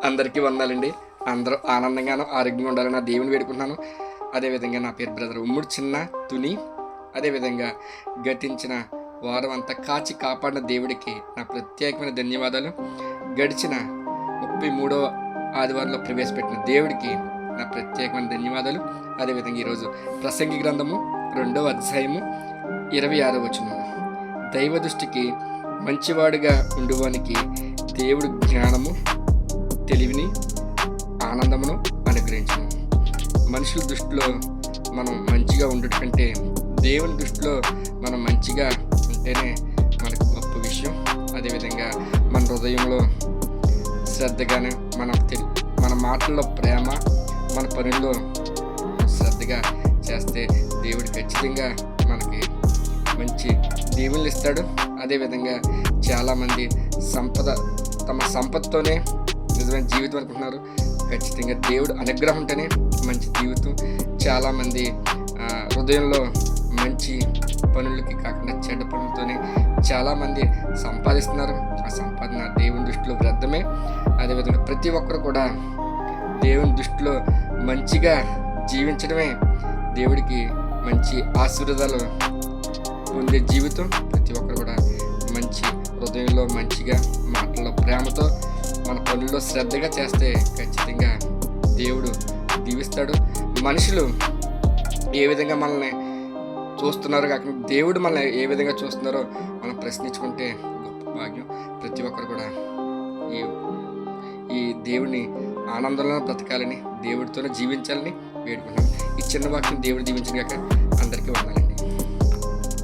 అందరికీ వందాలండి. అందరూ ఆనందంగాను ఆరోగ్యంగా ఉండాలని నా దేవుని వేడుకుంటున్నాను. అదేవిధంగా నా పేరు బ్రదర్ ఉమ్ముడు చిన్న తుని. అదేవిధంగా గతించిన వారం అంతా కాచి కాపాడిన దేవుడికి నా ప్రత్యేకమైన ధన్యవాదాలు. గడిచిన 33వ ఆదివారంలో ప్రవేశపెట్టిన దేవుడికి నా ప్రత్యేకమైన ధన్యవాదాలు. అదేవిధంగా ఈరోజు ప్రసంగి గ్రంథము 2వ అధ్యాయము 26వ వచనం. దైవ దృష్టికి మంచివాడుగా ఉండువానికి దేవుడు జ్ఞానము, తెలివిని, ఆనందమును అనుగ్రహించను. మనుషుల దృష్టిలో మనం మంచిగా ఉండటం కంటే దేవుని దృష్టిలో మనం మంచిగా ఉంటేనే మనకు గొప్ప విషయం. అదేవిధంగా మన హృదయంలో శ్రద్ధగానే మన మాటల్లో ప్రేమ, మన పనుల్లో శ్రద్ధగా చేస్తే దేవుడు ఖచ్చితంగా మనకి మంచి దీవెనలు ఇస్తాడు. అదేవిధంగా చాలామంది తమ సంపదతోనే నిజమైన జీవితం అనుకుంటున్నారు. ఖచ్చితంగా దేవుడు అనుగ్రహం ఉంటేనే మంచి జీవితం. చాలామంది హృదయంలో మంచి పనులకి కాకుండా చెడ్డ పనులతోనే చాలామంది సంపాదిస్తున్నారు. ఆ సంపాదన దేవుని దృష్టిలో వ్యర్థమే. అదేవిధంగా ప్రతి ఒక్కరు కూడా దేవుని దృష్టిలో మంచిగా జీవించడమే దేవుడికి మంచి ఆశీర్వాదాలు పొందే జీవితం. ప్రతి ఒక్కరు కూడా మంచి హృదయంలో మంచిగా, మాటల్లో ప్రేమతో, మన పనుల్లో శ్రద్ధగా చేస్తే ఖచ్చితంగా దేవుడు దీవిస్తాడు. మనుషులు ఏ విధంగా మనల్ని చూస్తున్నారో కాకుండా దేవుడు మనల్ని ఏ విధంగా చూస్తున్నారో మనం ప్రశ్నించుకుంటే గొప్ప భాగ్యం. ప్రతి ఒక్కరు కూడా ఈ దేవుడిని ఆనందంలో బ్రతకాలని, దేవుడితోనే జీవించాలని వేడుకున్నాను. ఈ చిన్న వాక్యం దేవుడు దీవించిన కాక అందరికీ వందనాలు.